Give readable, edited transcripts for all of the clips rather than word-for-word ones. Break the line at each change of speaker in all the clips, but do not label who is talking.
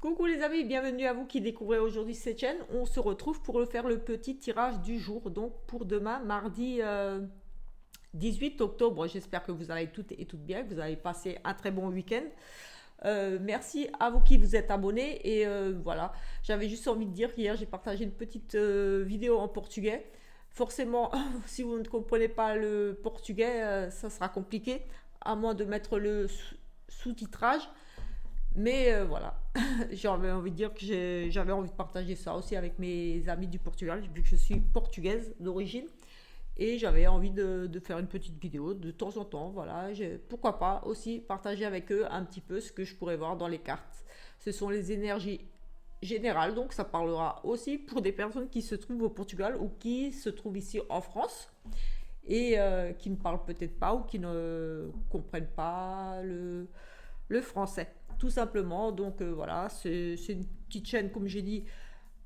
Coucou les amis, bienvenue à vous qui découvrez aujourd'hui cette chaîne. On se retrouve pour faire le petit tirage du jour, donc pour demain, mardi 18 octobre. J'espère que vous allez toutes et toutes bien, que vous avez passé un très bon week-end. Merci à vous qui vous êtes abonnés. Et voilà, j'avais juste envie de dire qu'hier j'ai partagé une petite vidéo en portugais. Forcément, si vous ne comprenez pas le portugais, ça sera compliqué, à moins de mettre le sous-titrage. Mais voilà, j'avais envie de dire que j'avais envie de partager ça aussi avec mes amis du Portugal, vu que je suis portugaise d'origine. Et j'avais envie de faire une petite vidéo de temps en temps. Voilà, pourquoi pas aussi partager avec eux un petit peu ce que je pourrais voir dans les cartes. Ce sont les énergies générales, donc ça parlera aussi pour des personnes qui se trouvent au Portugal ou qui se trouvent ici en France et qui ne parlent peut-être pas ou qui ne comprennent pas le français, tout simplement. Donc voilà, c'est une petite chaîne, comme j'ai dit,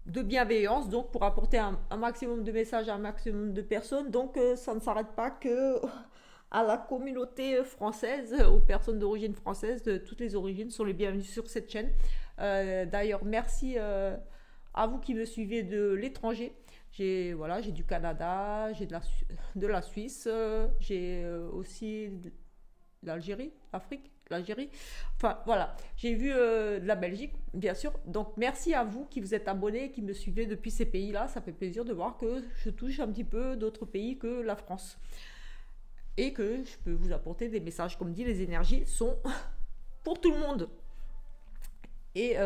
de bienveillance, donc pour apporter un maximum de messages à un maximum de personnes. Donc ça ne s'arrête pas que à la communauté française, aux personnes d'origine française, de toutes les origines sont les bienvenus sur cette chaîne. D'ailleurs, merci à vous qui me suivez de l'étranger. J'ai du Canada, j'ai de la Suisse, j'ai aussi l'Algérie, l'Afrique, l'Algérie. Enfin voilà, j'ai vu de la Belgique, bien sûr. Donc merci à vous qui vous êtes abonnés, qui me suivez depuis ces pays-là. Ça fait plaisir de voir que je touche un petit peu d'autres pays que la France. Et que je peux vous apporter des messages. Comme dit, les énergies sont pour tout le monde. Et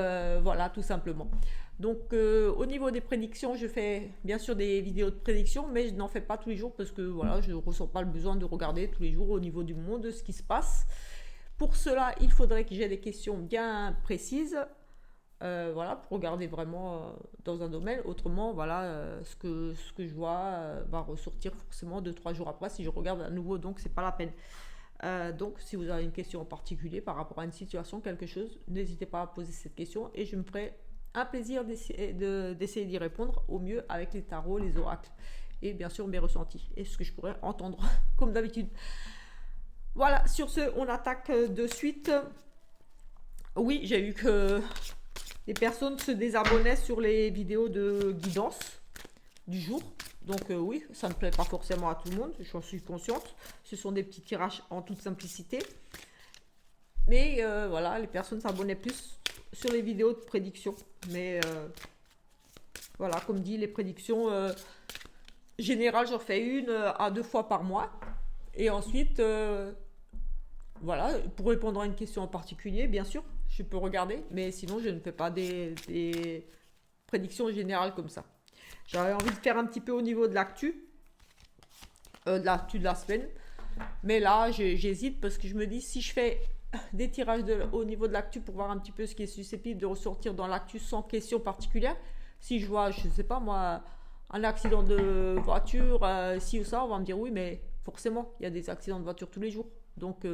voilà, tout simplement. Donc au niveau des prédictions, je fais bien sûr des vidéos de prédictions, mais je n'en fais pas tous les jours parce que voilà, je ne ressens pas le besoin de regarder tous les jours au niveau du monde ce qui se passe. Pour cela, il faudrait que j'ai des questions bien précises, voilà, pour regarder vraiment dans un domaine. Autrement, voilà, ce que je vois va ressortir forcément 2 3 jours après si je regarde à nouveau, donc c'est pas la peine. Donc, si vous avez une question en particulier par rapport à une situation, quelque chose, n'hésitez pas à poser cette question et je me ferai un plaisir d'essayer d'y répondre au mieux avec les tarots, les oracles et bien sûr mes ressentis et ce que je pourrais entendre comme d'habitude. Voilà, sur ce, on attaque de suite. Oui, j'ai vu que les personnes se désabonnaient sur les vidéos de guidance du jour. Donc oui, ça ne plaît pas forcément à tout le monde, j'en suis consciente. Ce sont des petits tirages en toute simplicité. Mais voilà, les personnes s'abonnaient plus sur les vidéos de prédiction. Mais voilà, comme dit, les prédictions générales, j'en fais une à 2 fois par mois. Et ensuite, voilà, pour répondre à une question en particulier, bien sûr, je peux regarder. Mais sinon, je ne fais pas des prédictions générales comme ça. J'avais envie de faire un petit peu au niveau de l'actu de la semaine. Mais là, j'hésite parce que je me dis, si je fais des tirages au niveau de l'actu pour voir un petit peu ce qui est susceptible de ressortir dans l'actu sans question particulière, si je vois, je ne sais pas moi, un accident de voiture, ci ou ça, on va me dire oui, mais forcément, il y a des accidents de voiture tous les jours. Donc,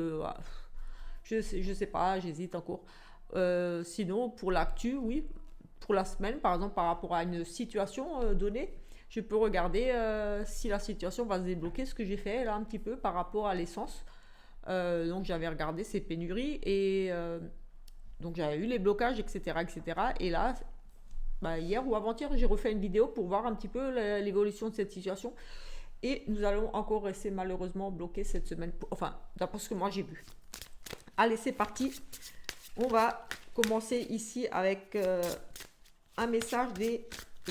je sais pas, j'hésite encore. Sinon, pour l'actu, oui, pour la semaine, par exemple, par rapport à une situation donnée, je peux regarder si la situation va se débloquer, ce que j'ai fait là un petit peu par rapport à l'essence. Donc j'avais regardé ces pénuries et donc j'avais eu les blocages, etc. etc. Et là, bah, hier ou avant-hier, j'ai refait une vidéo pour voir un petit peu l'évolution de cette situation. Et nous allons encore rester malheureusement bloqués cette semaine, enfin, d'après ce que moi j'ai vu. Allez, c'est parti. On va commencer ici avec un message des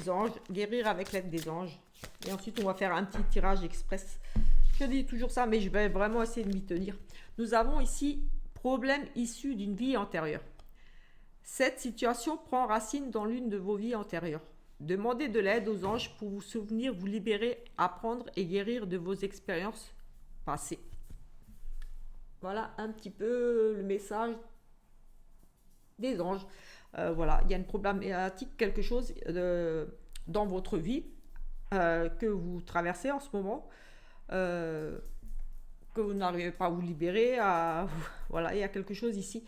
anges, guérir avec l'aide des anges. Et ensuite, on va faire un petit tirage express. Je dis toujours ça, mais je vais vraiment essayer de m'y tenir. Nous avons ici problème issu d'une vie antérieure. Cette situation prend racine dans l'une de vos vies antérieures. Demandez de l'aide aux anges pour vous souvenir, vous libérer, apprendre et guérir de vos expériences passées. Voilà un petit peu le message des anges. Voilà, il y a une problématique, quelque chose dans votre vie que vous traversez en ce moment, que vous n'arrivez pas à vous libérer. Voilà, il y a quelque chose ici.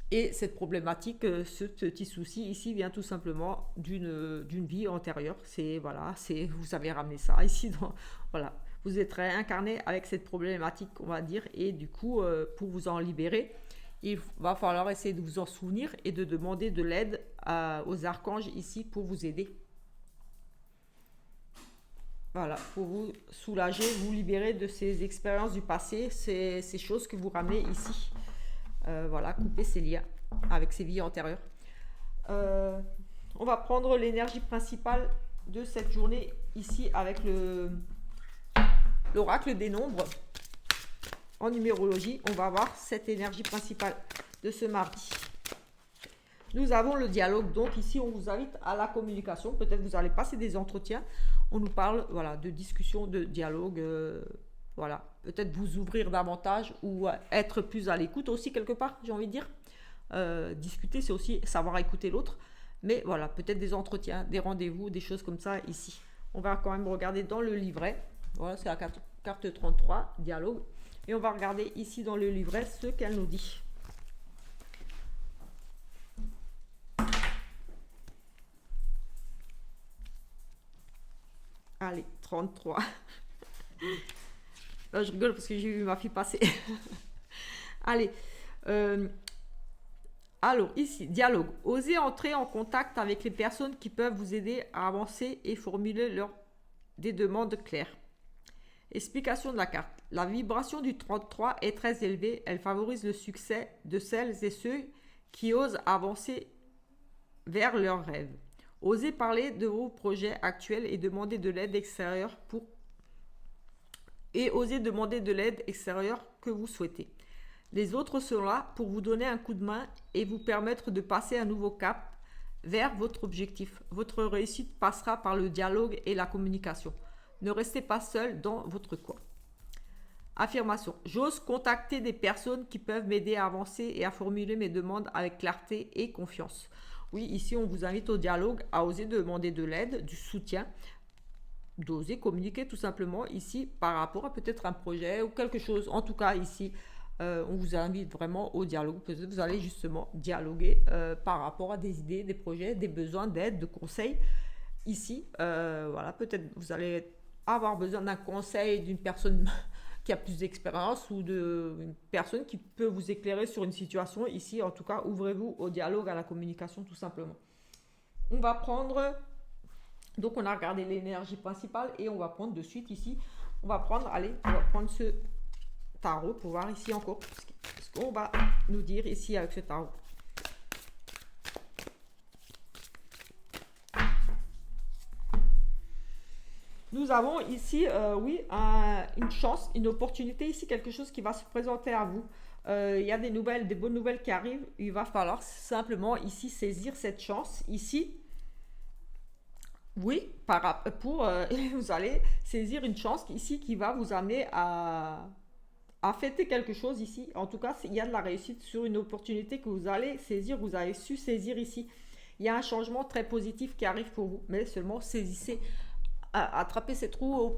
Et cette problématique, ce petit souci ici vient tout simplement d'une vie antérieure. Voilà, vous avez ramené ça ici. Voilà, vous êtes réincarné avec cette problématique, on va dire, et du coup, pour vous en libérer, il va falloir essayer de vous en souvenir et de demander de l'aide aux archanges ici pour vous aider. Voilà, pour vous soulager, vous libérer de ces expériences du passé, ces choses que vous ramenez ici. Voilà, couper ces liens avec ces vies antérieures. On va prendre l'énergie principale de cette journée ici avec l'oracle des nombres. En numérologie, on va voir cette énergie principale de ce mardi. Nous avons le dialogue, donc ici on vous invite à la communication. Peut-être vous allez passer des entretiens. On nous parle voilà, de discussion, de dialogue. Voilà, peut-être vous ouvrir davantage ou être plus à l'écoute aussi quelque part, j'ai envie de dire. Discuter, c'est aussi savoir écouter l'autre. Mais voilà, peut-être des entretiens, des rendez-vous, des choses comme ça ici. On va quand même regarder dans le livret. Voilà, c'est la carte 33, dialogue. Et on va regarder ici dans le livret ce qu'elle nous dit. Allez, 33. Là, je rigole parce que j'ai vu ma fille passer. Allez. Alors, ici, dialogue. Osez entrer en contact avec les personnes qui peuvent vous aider à avancer et formuler des demandes claires. Explication de la carte. La vibration du 33 est très élevée. Elle favorise le succès de celles et ceux qui osent avancer vers leurs rêves. Osez parler de vos projets actuels et demander de l'aide extérieure osez demander de l'aide extérieure que vous souhaitez. Les autres sont là pour vous donner un coup de main et vous permettre de passer un nouveau cap vers votre objectif. Votre réussite passera par le dialogue et la communication. Ne restez pas seul dans votre coin. Affirmation. J'ose contacter des personnes qui peuvent m'aider à avancer et à formuler mes demandes avec clarté et confiance. Oui, ici, on vous invite au dialogue, à oser demander de l'aide, du soutien, d'oser communiquer tout simplement ici par rapport à peut-être un projet ou quelque chose. En tout cas, ici, on vous invite vraiment au dialogue. Peut-être vous allez justement dialoguer par rapport à des idées, des projets, des besoins d'aide, de conseils. Ici, voilà, peut-être vous allez avoir besoin d'un conseil d'une personne qui a plus d'expérience ou d'une personne qui peut vous éclairer sur une situation. Ici, en tout cas, ouvrez-vous au dialogue, à la communication, tout simplement. On va prendre... Donc, on a regardé l'énergie principale et on va prendre de suite ici. On va prendre ce tarot pour voir ici encore ce qu'on va nous dire ici avec ce tarot. Nous avons ici, une chance, une opportunité ici, quelque chose qui va se présenter à vous. Il y a des bonnes nouvelles qui arrivent. Il va falloir simplement ici saisir cette chance. Ici, oui, vous allez saisir une chance ici qui va vous amener à fêter quelque chose ici. En tout cas, il y a de la réussite sur une opportunité que vous allez saisir, vous avez su saisir ici. Il y a un changement très positif qui arrive pour vous, mais seulement saisissez. Attraper cette roue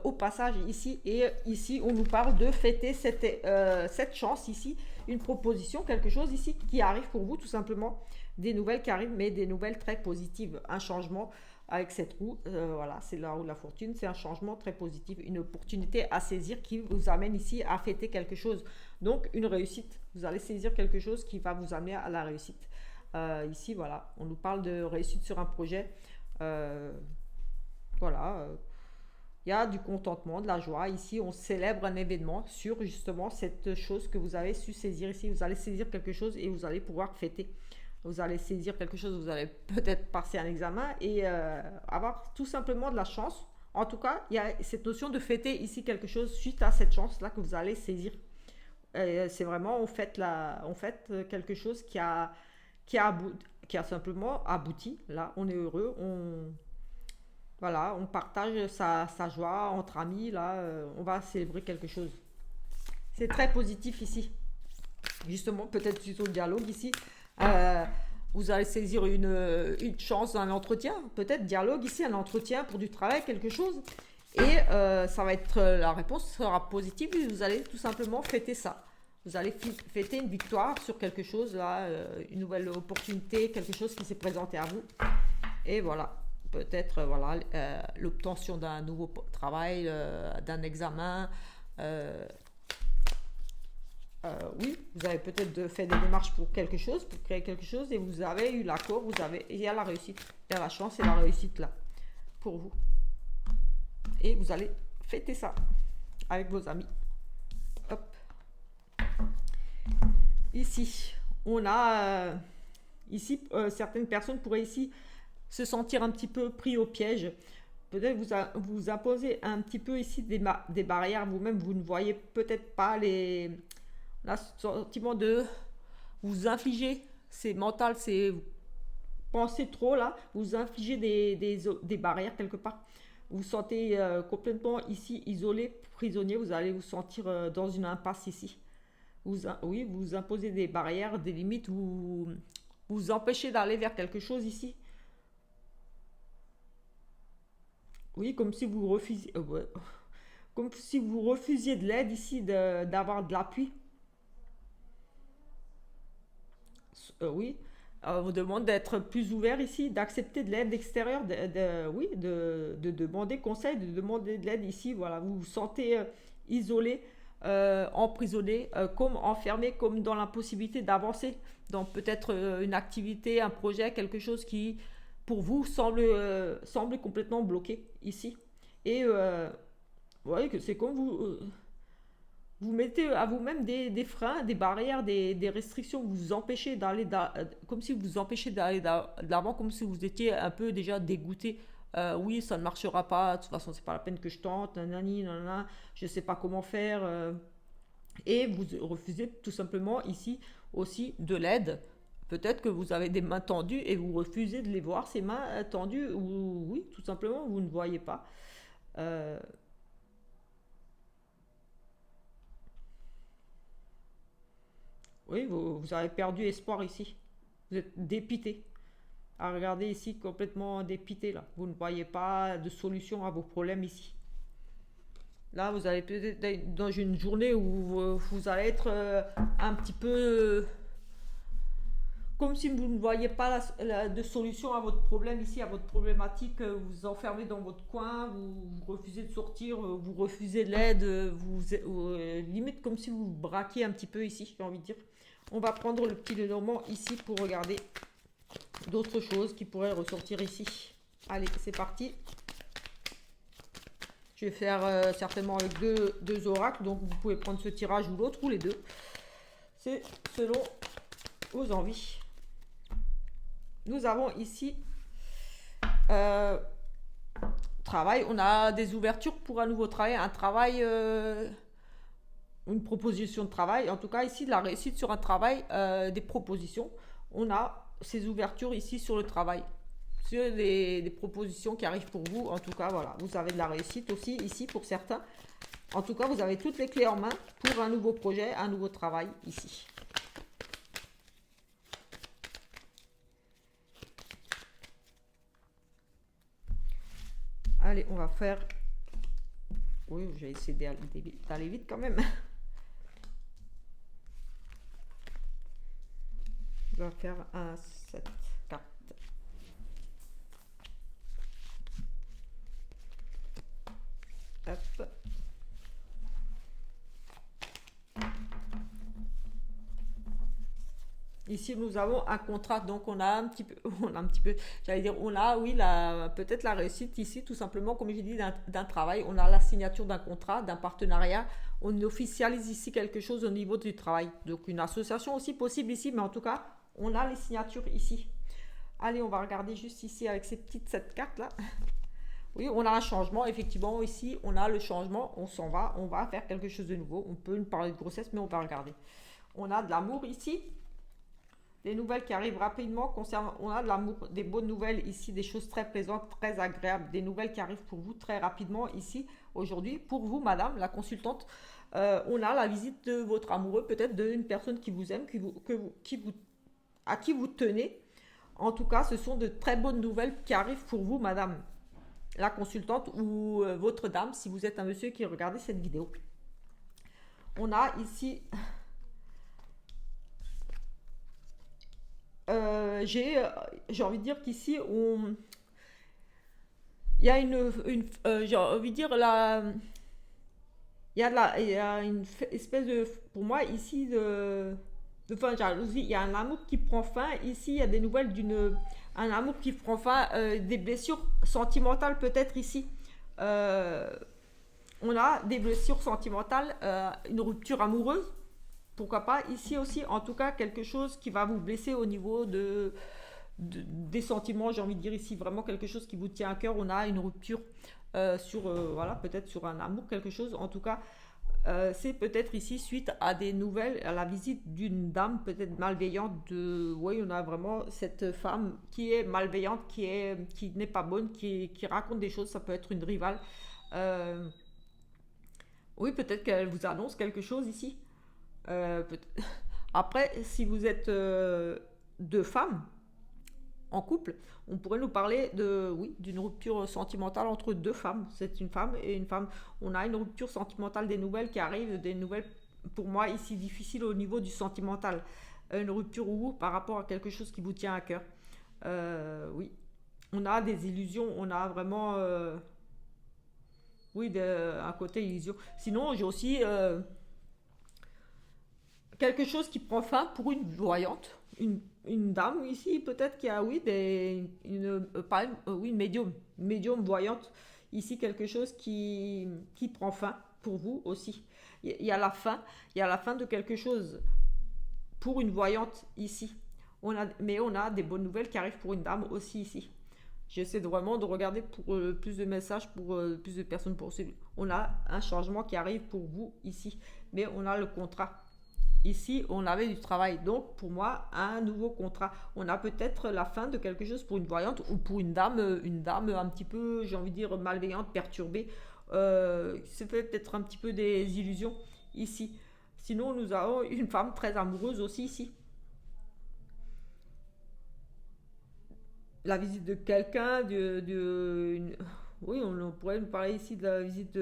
au passage ici, et ici on nous parle de fêter cette chance ici, une proposition, quelque chose ici qui arrive pour vous, tout simplement des nouvelles qui arrivent, mais des nouvelles très positives, un changement avec cette roue. Voilà, c'est la roue de la fortune, c'est un changement très positif, une opportunité à saisir qui vous amène ici à fêter quelque chose, donc une réussite. Vous allez saisir quelque chose qui va vous amener à la réussite. Ici voilà, on nous parle de réussite sur un projet. Voilà, il y a du contentement, de la joie. Ici, on célèbre un événement sur justement cette chose que vous avez su saisir ici. Vous allez saisir quelque chose et vous allez pouvoir fêter. Vous allez saisir quelque chose, vous allez peut-être passer un examen et avoir tout simplement de la chance. En tout cas, il y a cette notion de fêter ici quelque chose suite à cette chance-là que vous allez saisir. C'est vraiment, on fête quelque chose qui a simplement abouti. Là, on est heureux, voilà, on partage sa joie entre amis, là, on va célébrer quelque chose. C'est très positif ici. Justement, peut-être suite au dialogue ici, vous allez saisir une chance d'un entretien, peut-être dialogue ici, un entretien pour du travail, quelque chose. Et ça va être, la réponse sera positive et vous allez tout simplement fêter ça. Vous allez fêter une victoire sur quelque chose, là, une nouvelle opportunité, quelque chose qui s'est présenté à vous. Et voilà. Peut-être l'obtention d'un nouveau travail, d'un examen. Oui, vous avez peut-être fait des démarches pour quelque chose, pour créer quelque chose, et vous avez eu l'accord, il y a la réussite, il y a la chance et la réussite là, pour vous. Et vous allez fêter ça avec vos amis. Hop. Ici, on a, ici, certaines personnes pourraient ici se sentir un petit peu pris au piège. Peut-être vous imposez un petit peu ici des barrières vous-même, vous ne voyez peut-être pas le sentiment de vous infliger, c'est mental, c'est vous pensez trop là, vous infligez des barrières quelque part. Vous vous sentez complètement ici isolé, prisonnier, vous allez vous sentir dans une impasse ici. Oui, vous imposez des barrières, des limites, vous empêchez d'aller vers quelque chose ici. Oui, comme si vous refusiez, ouais. Comme si vous refusiez de l'aide ici, d'avoir de l'appui. Oui, on vous demande d'être plus ouvert ici, d'accepter de l'aide extérieure, oui, de demander conseil, de demander de l'aide ici. Voilà, vous vous sentez isolé, emprisonné, comme enfermé, comme dans l'impossibilité d'avancer dans peut-être une activité, un projet, quelque chose qui, pour vous, semble complètement bloqué ici. Et vous voyez que c'est comme vous mettez à vous-même des freins, des barrières, des restrictions, vous vous empêchez d'aller, comme si vous vous empêchez d'aller de l'avant, comme si vous étiez un peu déjà dégoûté. Oui, ça ne marchera pas, de toute façon, c'est pas la peine que je tente, nanani, nanana, je sais pas comment faire. Et vous refusez tout simplement ici aussi de l'aide. Peut-être que vous avez des mains tendues et vous refusez de les voir, ces mains tendues, ou oui, tout simplement, vous ne voyez pas. Euh, oui, vous avez perdu espoir ici. Vous êtes dépité. À regarder ici, complètement dépité là. Vous ne voyez pas de solution à vos problèmes ici. Là, vous allez peut-être être dans une journée où vous allez être un petit peu comme si vous ne voyez pas de solution à votre problème ici, à votre problématique. Vous vous enfermez dans votre coin, vous refusez de sortir, vous refusez de l'aide, limite comme si vous vous braquiez un petit peu ici, j'ai envie de dire. On va prendre le petit Lenormand ici pour regarder d'autres choses qui pourraient ressortir ici. Allez, c'est parti. Je vais faire certainement avec deux oracles, donc vous pouvez prendre ce tirage ou l'autre, ou les deux. C'est selon vos envies. Nous avons ici euh, travail. On a des ouvertures pour un nouveau travail, un travail, une proposition de travail. En tout cas, ici, de la réussite sur un travail, des propositions. On a ces ouvertures ici sur le travail. Sur des propositions qui arrivent pour vous. En tout cas, voilà, vous avez de la réussite aussi ici pour certains. En tout cas, vous avez toutes les clés en main pour un nouveau projet, un nouveau travail ici. Allez, on va faire... Oui, j'ai essayé d'aller vite quand même. On va faire un 7 cartes. Hop. Ici, nous avons un contrat, donc on a un petit peu, j'allais dire, on a, oui, peut-être la réussite ici, tout simplement, comme j'ai dit, d'un travail. On a la signature d'un contrat, d'un partenariat. On officialise ici quelque chose au niveau du travail. Donc, une association aussi possible ici, mais en tout cas, on a les signatures ici. Allez, on va regarder juste ici avec cette carte-là. Oui, on a un changement. Effectivement, ici, on a le changement. On s'en va. On va faire quelque chose de nouveau. On peut nous parler de grossesse, mais on va regarder. On a de l'amour ici. Des nouvelles qui arrivent rapidement concernant, on a de l'amour, des bonnes nouvelles ici, des choses très plaisantes, très agréables, des nouvelles qui arrivent pour vous très rapidement ici, aujourd'hui. Pour vous, madame, la consultante, on a la visite de votre amoureux, peut-être d'une personne qui vous aime, à qui vous tenez. En tout cas, ce sont de très bonnes nouvelles qui arrivent pour vous, madame, la consultante, ou votre dame, si vous êtes un monsieur qui regardez cette vidéo. On a ici... j'ai envie de dire qu'ici, il y a j'ai envie de dire, il y a une espèce de, pour moi ici, de fin de jalousie. Il y a un amour qui prend fin. Ici, il y a des nouvelles un amour qui prend fin, des blessures sentimentales peut-être ici. Euh, on a des blessures sentimentales, une rupture amoureuse. Pourquoi pas ici aussi, en tout cas, quelque chose qui va vous blesser au niveau des sentiments, j'ai envie de dire ici, vraiment quelque chose qui vous tient à cœur. On a une rupture voilà, peut-être sur un amour, quelque chose. En tout cas, c'est peut-être ici suite à des nouvelles, à la visite d'une dame peut-être malveillante. Oui, on a vraiment cette femme qui est malveillante, qui n'est pas bonne, qui raconte des choses. Ça peut être une rivale. Euh, oui, peut-être qu'elle vous annonce quelque chose ici. Après, si vous êtes deux femmes en couple, on pourrait nous parler oui, d'une rupture sentimentale entre deux femmes. C'est une femme et une femme. On a une rupture sentimentale, des nouvelles qui arrivent, des nouvelles pour moi ici difficiles au niveau du sentimental. Une rupture ou par rapport à quelque chose qui vous tient à cœur. Oui, on a des illusions, on a vraiment oui, un côté illusion. Sinon, j'ai aussi quelque chose qui prend fin pour une voyante, une dame ici peut-être qui a oui pas oui, une médium voyante ici, quelque chose qui prend fin pour vous aussi. Il y a la fin, il y a la fin de quelque chose pour une voyante ici. Mais on a des bonnes nouvelles qui arrivent pour une dame aussi ici. J'essaie vraiment de regarder pour plus de messages, pour plus de personnes possibles. On a un changement qui arrive pour vous ici, mais on a le contrat. Ici, on avait du travail. Donc, pour moi, un nouveau contrat. On a peut-être la fin de quelque chose pour une voyante ou pour une dame un petit peu, j'ai envie de dire, malveillante, perturbée. C'est peut-être un petit peu des illusions ici. Sinon, nous avons une femme très amoureuse aussi ici. La visite de quelqu'un, oui, on pourrait nous parler ici de la visite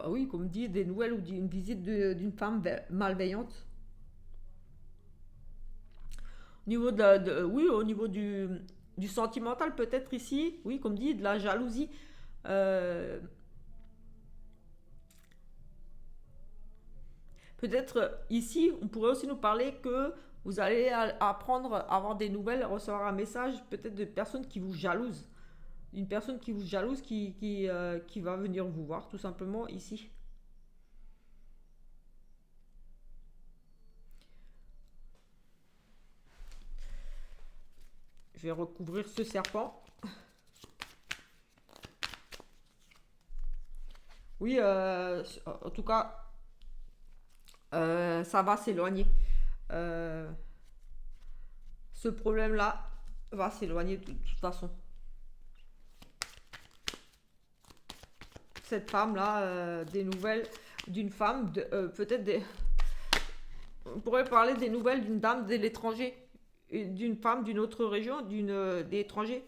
oui, comme dit, des nouvelles ou d'une visite d'une femme malveillante. Au niveau oui, au niveau du sentimental, peut-être ici, oui, comme dit, de la jalousie. Euh, Peut-être ici, on pourrait aussi nous parler que vous allez apprendre à avoir des nouvelles, recevoir un message peut-être de personnes qui vous jalousent. Une personne qui vous jalouse, qui va venir vous voir tout simplement ici. Je vais recouvrir ce serpent. Oui, en tout cas, ça va s'éloigner. Euh, Ce problème-là va s'éloigner de toute façon. Cette femme-là, des nouvelles d'une femme, peut-être on pourrait parler des nouvelles d'une dame de l'étranger, d'une femme d'une autre région, des étrangers.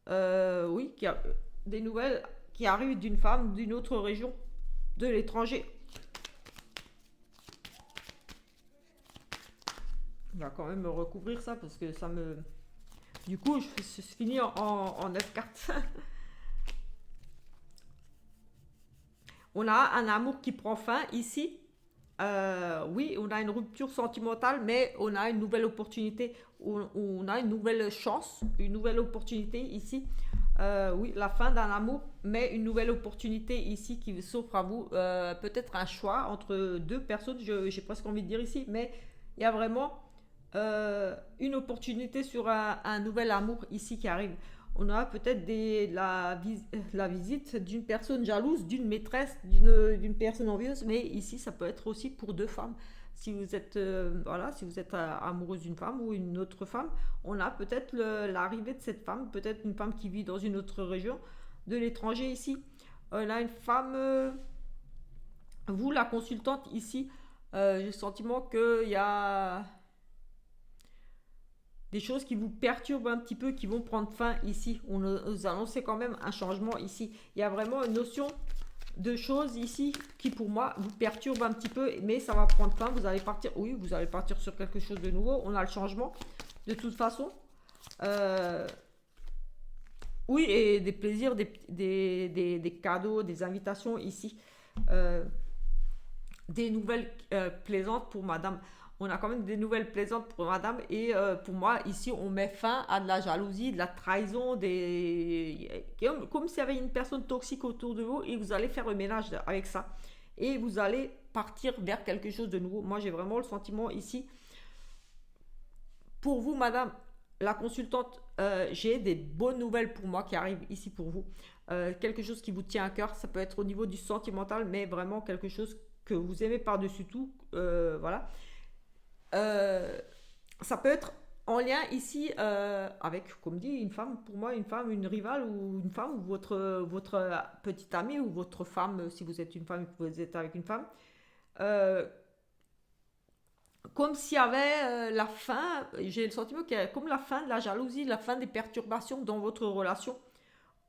Oui, qui a des nouvelles qui arrivent d'une femme d'une autre région, de l'étranger. On va quand même recouvrir ça parce que ça me. Du coup, je finis en 9 cartes. On a un amour qui prend fin ici. Oui, on a une rupture sentimentale, mais on a une nouvelle opportunité. On a une nouvelle chance, une nouvelle opportunité ici. Oui, la fin d'un amour, mais une nouvelle opportunité ici qui s'offre à vous. Peut-être un choix entre deux personnes, j'ai presque envie de dire ici, mais il y a vraiment une opportunité sur un nouvel amour ici qui arrive. On a peut-être la visite d'une personne jalouse, d'une maîtresse, d'une personne envieuse, mais ici ça peut être aussi pour deux femmes. Si vous êtes, voilà, si vous êtes amoureuse d'une femme ou une autre femme, on a peut-être l'arrivée de cette femme, peut-être une femme qui vit dans une autre région, de l'étranger ici. On a une femme, vous la consultante ici, j'ai le sentiment qu'il y a des choses qui vous perturbent un petit peu, qui vont prendre fin ici. On nous annonce quand même un changement ici. Il y a vraiment une notion de choses ici qui pour moi vous perturbe un petit peu, mais ça va prendre fin. Vous allez partir, oui, vous allez partir sur quelque chose de nouveau. On a le changement de toute façon. Oui, et des plaisirs, des cadeaux, des invitations ici. Euh, des nouvelles plaisantes pour madame. On a quand même des nouvelles plaisantes pour madame. Et pour moi, ici, on met fin à de la jalousie, de la trahison, comme s'il y avait une personne toxique autour de vous et vous allez faire le ménage avec ça. Et vous allez partir vers quelque chose de nouveau. Moi, j'ai vraiment le sentiment ici. Pour vous, madame, la consultante, j'ai des bonnes nouvelles pour moi qui arrivent ici pour vous. Quelque chose qui vous tient à cœur, ça peut être au niveau du sentimental, mais vraiment quelque chose que vous aimez par-dessus tout. Voilà. Euh, Ça peut être en lien ici avec, comme dit, une femme, pour moi, une femme, une rivale ou une femme, ou votre petite amie ou votre femme, si vous êtes une femme et que vous êtes avec une femme. Euh, Comme s'il y avait la fin, j'ai le sentiment qu'il y a comme la fin de la jalousie, la fin des perturbations dans votre relation,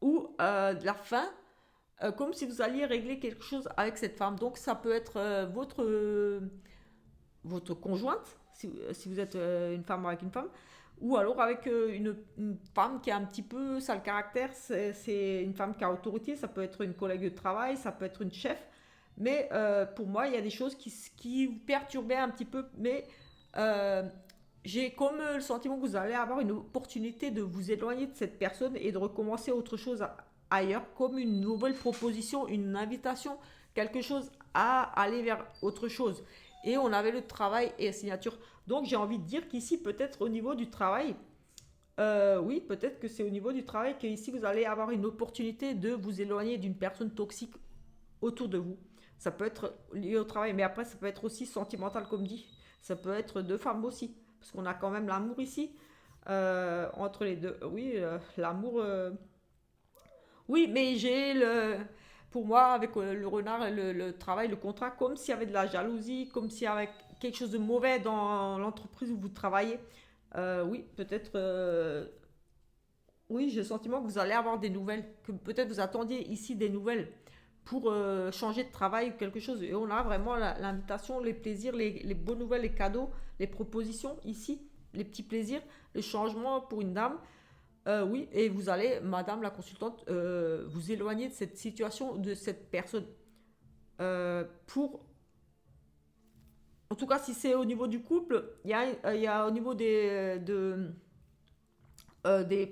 ou la fin, comme si vous alliez régler quelque chose avec cette femme. Donc ça peut être votre conjointe, si vous êtes une femme avec une femme, ou alors avec une femme qui a un petit peu sale caractère, c'est une femme qui a autorité, ça peut être une collègue de travail, ça peut être une chef, mais pour moi, il y a des choses qui vous perturbaient un petit peu, mais euh, j'ai comme le sentiment que vous allez avoir une opportunité de vous éloigner de cette personne et de recommencer autre chose ailleurs, comme une nouvelle proposition, une invitation, quelque chose à aller vers autre chose. Et on avait le travail et la signature. Donc j'ai envie de dire qu'ici, peut-être au niveau du travail, oui, peut-être que c'est au niveau du travail qu'ici vous allez avoir une opportunité de vous éloigner d'une personne toxique autour de vous. Ça peut être lié au travail, mais après ça peut être aussi sentimental comme dit. Ça peut être deux femmes aussi, parce qu'on a quand même l'amour ici entre les deux. Oui, l'amour. Oui, mais j'ai pour moi avec le renard, le travail, le contrat, comme s'il y avait de la jalousie, comme s'il y avait quelque chose de mauvais dans l'entreprise où vous travaillez. Oui, peut-être. Oui, j'ai le sentiment que vous allez avoir des nouvelles, que peut-être vous attendiez ici des nouvelles pour changer de travail ou quelque chose. Et on a vraiment l'invitation, les plaisirs, les bonnes nouvelles, les cadeaux, les propositions ici, les petits plaisirs, les changements pour une dame. Oui, et vous allez, madame la consultante, vous éloigner de cette situation, de cette personne. Pour, en tout cas, si c'est au niveau du couple, il y a au niveau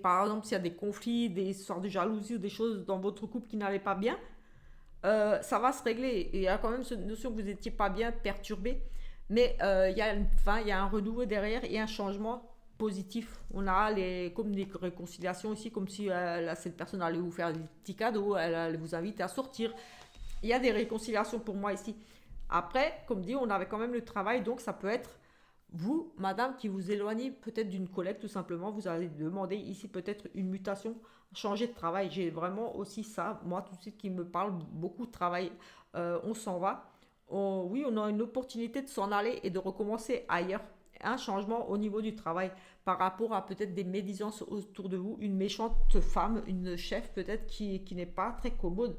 par exemple, s'il y a des conflits, des histoires de jalousie ou des choses dans votre couple qui n'allaient pas bien, ça va se régler. Et il y a quand même cette notion que vous n'étiez pas bien perturbé, mais il y a une fin, il y a un renouveau derrière et un changement positif. On a comme des réconciliations ici, comme si cette personne allait vous faire des petits cadeaux, elle allait vous inviter à sortir. Il y a des réconciliations pour moi ici. Après, comme dit, on avait quand même le travail, donc ça peut être vous, madame, qui vous éloignez peut-être d'une collègue, tout simplement, vous allez demander ici peut-être une mutation, changer de travail. J'ai vraiment aussi ça, moi, tout de suite, qui me parle beaucoup de travail. On s'en va. Oui, on a une opportunité de s'en aller et de recommencer ailleurs. Un changement au niveau du travail par rapport à peut-être des médisances autour de vous, une méchante femme, une chef peut-être qui n'est pas très commode,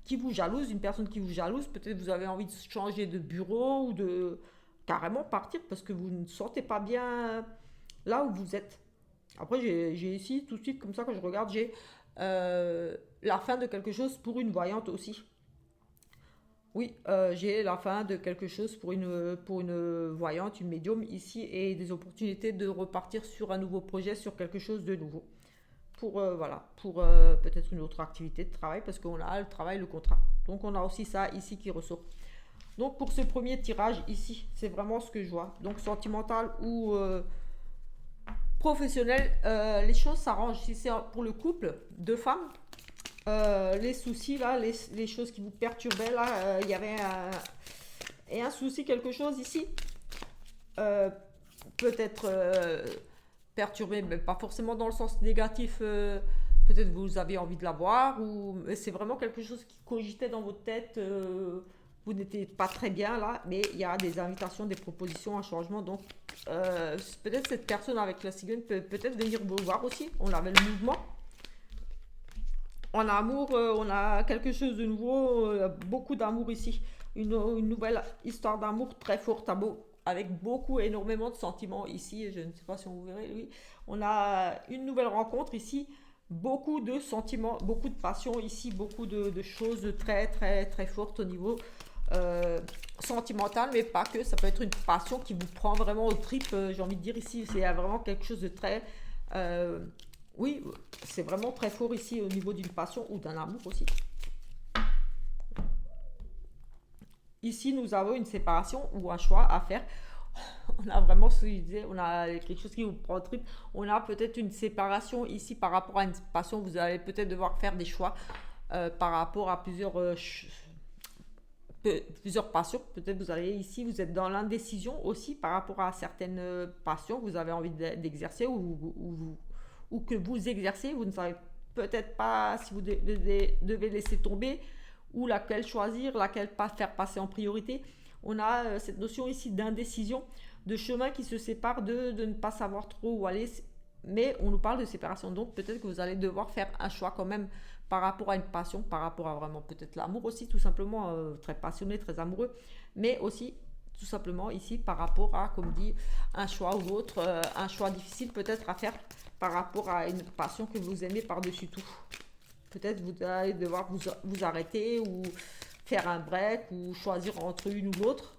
qui vous jalouse, une personne qui vous jalouse, peut-être vous avez envie de changer de bureau ou de carrément partir parce que vous ne sentez pas bien là où vous êtes. Après, j'ai ici, tout de suite, comme ça, quand je regarde, j'ai la fin de quelque chose pour une voyante aussi. Oui, j'ai la fin de quelque chose pour une voyante, une médium ici, et des opportunités de repartir sur un nouveau projet, sur quelque chose de nouveau. Voilà, pour peut-être une autre activité de travail, parce qu'on a le travail, le contrat. Donc on a aussi ça ici qui ressort. Donc pour ce premier tirage ici, c'est vraiment ce que je vois. Donc sentimental ou professionnel, les choses s'arrangent. Si c'est pour le couple, deux femmes, les soucis là, les choses qui vous perturbaient là, il y avait un souci, quelque chose ici. Euh, Peut-être perturbé, mais pas forcément dans le sens négatif. Peut-être vous avez envie de l'avoir, ou mais c'est vraiment quelque chose qui cogitait dans votre tête. Vous n'étiez pas très bien là, mais il y a des invitations, des propositions, un changement. Donc peut-être cette personne avec la cigogne peut peut-être venir vous voir aussi. On avait le mouvement. En amour, on a quelque chose de nouveau, beaucoup d'amour ici. Une nouvelle histoire d'amour très forte, avec beaucoup, énormément de sentiments ici. Je ne sais pas si on vous verrez, lui. On a une nouvelle rencontre ici, beaucoup de sentiments, beaucoup de passion ici, beaucoup de choses très très très fortes au niveau euh, sentimental, mais pas que. Ça peut être une passion qui vous prend vraiment aux tripes. J'ai envie de dire ici, c'est vraiment quelque chose de très, euh, oui, c'est vraiment très fort ici au niveau d'une passion ou d'un amour aussi. Ici, nous avons une séparation ou un choix à faire. On a vraiment, ce que je disais, on a quelque chose qui vous prend au trip. On a peut-être une séparation ici par rapport à une passion. Vous allez peut-être devoir faire des choix par rapport à plusieurs passions. Peut-être vous allez ici, vous êtes dans l'indécision aussi par rapport à certaines passions que vous avez envie d'exercer ou que vous exercez. Vous ne savez peut-être pas si vous devez laisser tomber ou laquelle choisir, laquelle pas faire passer en priorité. On a cette notion ici d'indécision, de chemin qui se sépare, de ne pas savoir trop où aller, mais on nous parle de séparation. Donc peut-être que vous allez devoir faire un choix quand même par rapport à une passion, par rapport à vraiment peut-être l'amour aussi, tout simplement, très passionné, très amoureux, mais aussi tout simplement ici par rapport à, comme dit, un choix ou autre, un choix difficile peut-être à faire par rapport à une passion que vous aimez par-dessus tout. Peut-être vous allez devoir vous arrêter ou faire un break ou choisir entre une ou l'autre.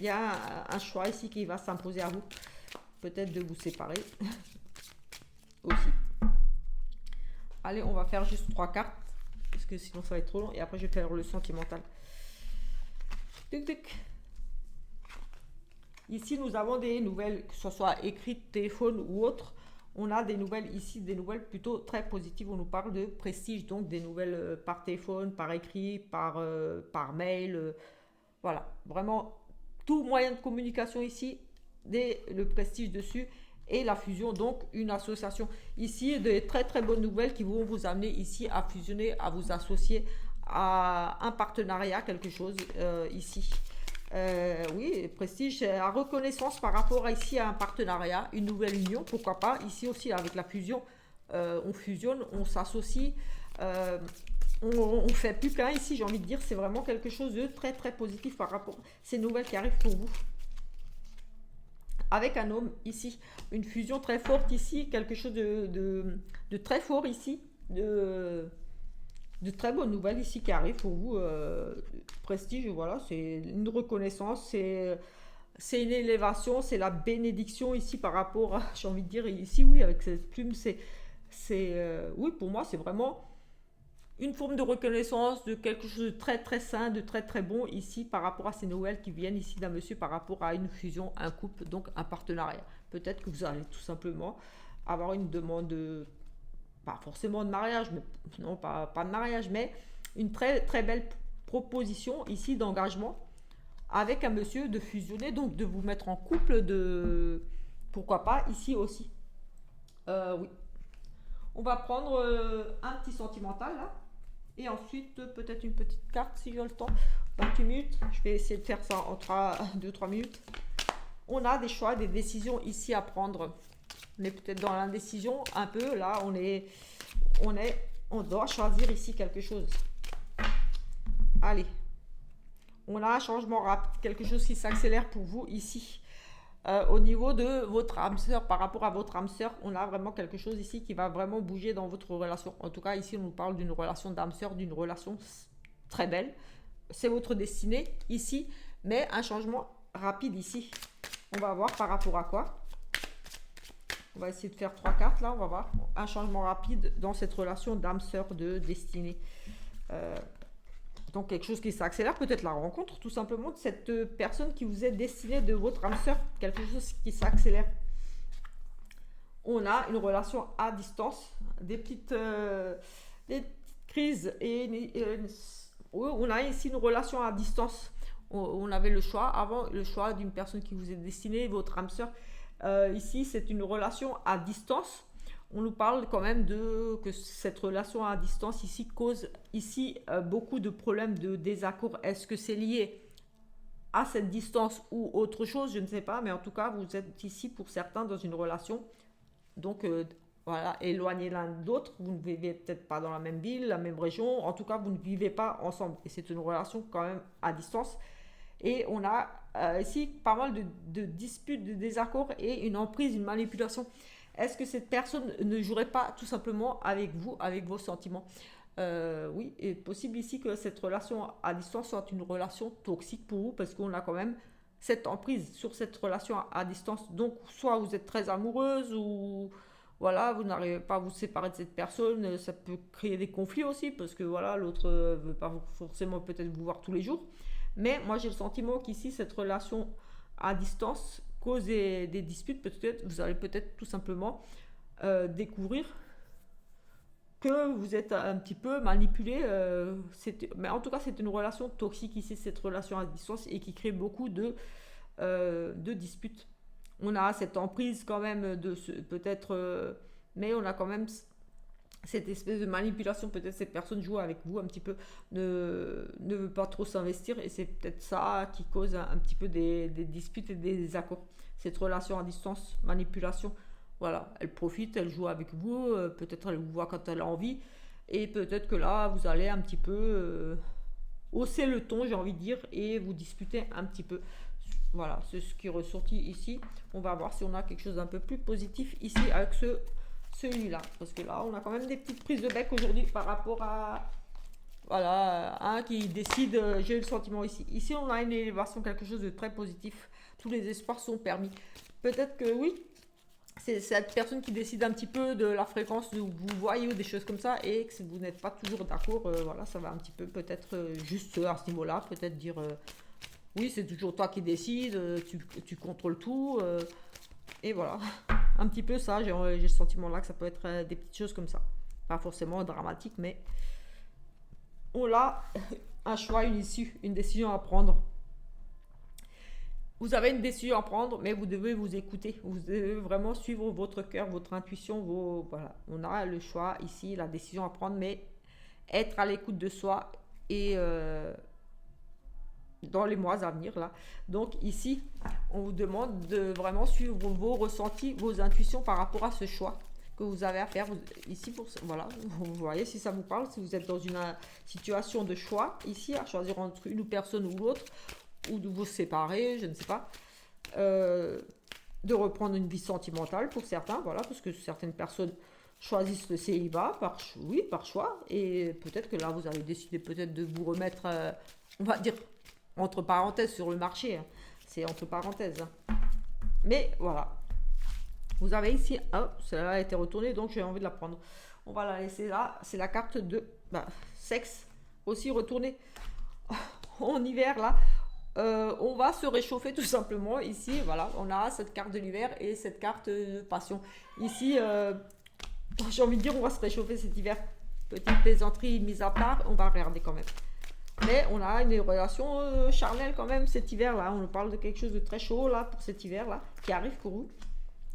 Il y a un choix ici qui va s'imposer à vous. Peut-être de vous séparer aussi. Allez, on va faire juste 3 cartes parce que sinon ça va être trop long et après je vais faire le sentimental. Tic, tic. Ici, nous avons des nouvelles, que ce soit écrites, téléphone ou autre. On a des nouvelles ici, des nouvelles plutôt très positives. On nous parle de prestige, donc des nouvelles par téléphone, par écrit, par mail. Voilà, vraiment tout moyen de communication ici, le prestige dessus et la fusion, donc une association. Ici, de très très bonnes nouvelles qui vont vous amener ici à fusionner, à vous associer à un partenariat, quelque chose ici. Oui, prestige, la reconnaissance par rapport à ici à un partenariat, une nouvelle union, pourquoi pas. Ici aussi avec la fusion, on fusionne, on s'associe, euh, on fait plus qu'un ici, j'ai envie de dire, c'est vraiment quelque chose de très très positif par rapport à ces nouvelles qui arrivent pour vous. Avec un homme ici, une fusion très forte ici, quelque chose de très fort ici, de très bonnes nouvelles ici qui arrivent pour vous. Prestige, voilà, c'est une reconnaissance, c'est une élévation, c'est la bénédiction ici par rapport à, j'ai envie de dire, ici, oui, avec cette plume, oui, pour moi, c'est vraiment une forme de reconnaissance de quelque chose de très très sain, de très très bon ici par rapport à ces nouvelles qui viennent ici d'un monsieur par rapport à une fusion, un couple, donc un partenariat. Peut-être que vous allez tout simplement avoir une demande, pas forcément de mariage, mais non, pas de mariage, mais une très très belle proposition ici d'engagement avec un monsieur de fusionner, donc de vous mettre en couple, de pourquoi pas ici aussi. Oui. On va prendre un petit sentimental là. Et ensuite, peut-être une petite carte si j'ai le temps. 28 minutes. Je vais essayer de faire ça en 2-3 minutes. On a des choix, des décisions ici à prendre. On est peut-être dans l'indécision un peu. Là, on doit choisir ici quelque chose. Allez. On a un changement rapide, quelque chose qui s'accélère pour vous ici. Au niveau de votre âme sœur, par rapport à votre âme sœur, on a vraiment quelque chose ici qui va vraiment bouger dans votre relation. En tout cas, ici, on nous parle d'une relation d'âme sœur, d'une relation très belle. C'est votre destinée ici, mais un changement rapide ici. On va voir par rapport à quoi. On va essayer de faire 3 cartes là, on va voir. Un changement rapide dans cette relation d'âme sœur de destinée. Donc quelque chose qui s'accélère, peut-être la rencontre tout simplement de cette personne qui vous est destinée de votre âme sœur, quelque chose qui s'accélère. On a une relation à distance, des petites crises on a ici une relation à distance. On avait le choix avant, le choix d'une personne qui vous est destinée, votre âme sœur. Ici, c'est une relation à distance. On nous parle quand même que cette relation à distance ici cause ici beaucoup de problèmes de désaccord. Est-ce que c'est lié à cette distance ou autre chose? Je ne sais pas, mais en tout cas, vous êtes ici pour certains dans une relation. Donc voilà, éloignés l'un de l'autre. Vous ne vivez peut-être pas dans la même ville, la même région. En tout cas, vous ne vivez pas ensemble. Et c'est une relation quand même à distance. Et on a ici pas mal de disputes, de désaccords et une emprise, une manipulation. Est-ce que cette personne ne jouerait pas tout simplement avec vous, avec vos sentiments? Oui, il est possible ici que cette relation à distance soit une relation toxique pour vous parce qu'on a quand même cette emprise sur cette relation à distance. Donc, soit vous êtes très amoureuse ou voilà, vous n'arrivez pas à vous séparer de cette personne. Ça peut créer des conflits aussi parce que voilà, l'autre veut pas forcément peut-être vous voir tous les jours. Mais moi, j'ai le sentiment qu'ici, cette relation à distance cause des disputes. Peut-être, vous allez peut-être tout simplement découvrir que vous êtes un petit peu manipulé. Mais en tout cas, c'est une relation toxique ici, cette relation à distance, et qui crée beaucoup de disputes. On a cette emprise quand même de peut-être, mais on a quand même cette espèce de manipulation. Peut-être cette personne joue avec vous un petit peu, ne veut pas trop s'investir, et c'est peut-être ça qui cause un petit peu des disputes et des désaccords. Cette relation à distance, manipulation. Voilà, elle profite, elle joue avec vous, peut-être elle vous voit quand elle a envie, et peut-être que là, vous allez un petit peu hausser le ton, j'ai envie de dire, et vous disputer un petit peu. Voilà, c'est ce qui est ressorti ici. On va voir si on a quelque chose d'un peu plus positif ici avec celui-là. Parce que là, on a quand même des petites prises de bec aujourd'hui par rapport à... Voilà, un qui décide, j'ai le sentiment ici. Ici, on a une élévation, quelque chose de très positif. Tous les espoirs sont permis. Peut-être que oui, c'est cette personne qui décide un petit peu de la fréquence où vous voyez ou des choses comme ça, et que si vous n'êtes pas toujours d'accord, voilà, ça va un petit peu peut-être juste à ce niveau-là, peut-être dire oui, c'est toujours toi qui décides, tu contrôles tout, et voilà, un petit peu ça, j'ai le sentiment là que ça peut être des petites choses comme ça, pas forcément dramatique, mais on a un choix, une issue, une décision à prendre. Vous avez une décision à prendre, mais vous devez vous écouter. Vous devez vraiment suivre votre cœur, votre intuition. Voilà. On a le choix ici, la décision à prendre, mais être à l'écoute de soi et dans les mois à venir là. Donc ici, on vous demande de vraiment suivre vos ressentis, vos intuitions par rapport à ce choix que vous avez à faire. Ici, voilà, vous voyez si ça vous parle, si vous êtes dans une situation de choix, ici, à choisir entre une personne ou l'autre, ou de vous séparer, je ne sais pas, de reprendre une vie sentimentale pour certains, voilà, parce que certaines personnes choisissent le célibat par choix, et peut-être que là vous avez décidé peut-être de vous remettre, on va dire entre parenthèses sur le marché, hein. C'est entre parenthèses, hein. Mais voilà, vous avez ici, celle-là a été retournée, donc j'ai envie de la prendre. On va la laisser là, c'est la carte de sexe, aussi retournée en hiver là. On va se réchauffer tout simplement. Ici, voilà, on a cette carte de l'hiver et cette carte de passion. Ici, j'ai envie de dire, on va se réchauffer cet hiver. Petite plaisanterie mise à part, on va regarder quand même. Mais on a une relation charnelle quand même cet hiver-là. On parle de quelque chose de très chaud là pour cet hiver-là qui arrive pour vous.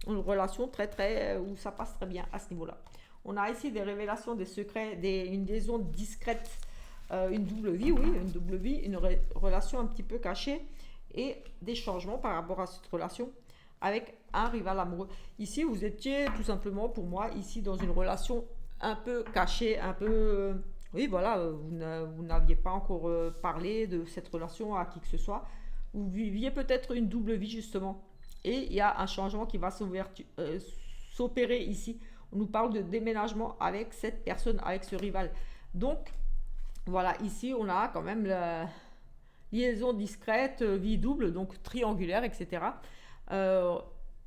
Une relation très très où ça passe très bien à ce niveau-là. On a ici des révélations, des secrets, une liaison discrète. Une double vie, oui, une double vie, une relation un petit peu cachée et des changements par rapport à cette relation avec un rival amoureux. Ici, vous étiez tout simplement pour moi ici dans une relation un peu cachée, un peu... oui, voilà, vous n'aviez pas encore parlé de cette relation à qui que ce soit. Vous viviez peut-être une double vie justement. Et il y a un changement qui va s'opérer ici. On nous parle de déménagement avec cette personne, avec ce rival. Donc, voilà, ici on a quand même la liaison discrète, vie double, donc triangulaire, etc.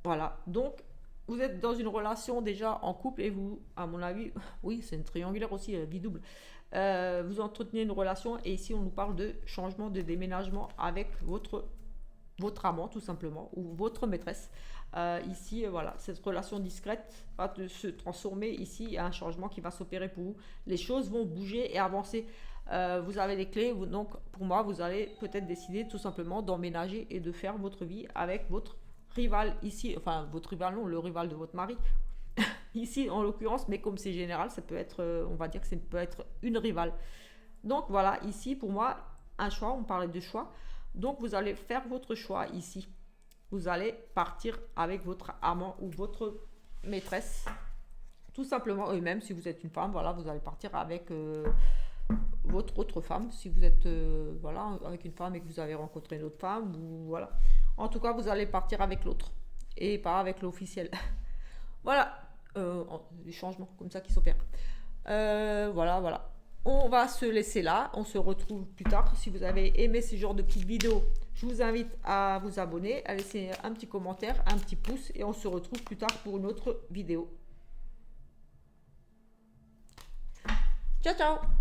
Voilà, donc vous êtes dans une relation déjà en couple et vous, à mon avis, oui, c'est une triangulaire aussi, vie double. Vous entretenez une relation et ici on nous parle de changement, de déménagement avec votre amant tout simplement ou votre maîtresse. Ici, voilà, cette relation discrète va se transformer. Ici, il y a un changement qui va s'opérer pour vous. Les choses vont bouger et avancer. Vous avez les clés, donc pour moi, vous allez peut-être décider tout simplement d'emménager et de faire votre vie avec votre rival ici, enfin votre rival non, le rival de votre mari ici en l'occurrence, mais comme c'est général, ça peut être, on va dire que ça peut être une rivale. Donc voilà, ici pour moi, un choix, on parlait de choix, donc vous allez faire votre choix ici. Vous allez partir avec votre amant ou votre maîtresse, tout simplement, et même si vous êtes une femme, voilà, vous allez partir avec votre autre femme, si vous êtes voilà, avec une femme et que vous avez rencontré une autre femme, ou voilà. En tout cas, vous allez partir avec l'autre et pas avec l'officiel. Voilà, des changements comme ça qui s'opèrent. Voilà, voilà. On va se laisser là. On se retrouve plus tard. Si vous avez aimé ce genre de petites vidéos, je vous invite à vous abonner, à laisser un petit commentaire, un petit pouce et on se retrouve plus tard pour une autre vidéo. Ciao, ciao!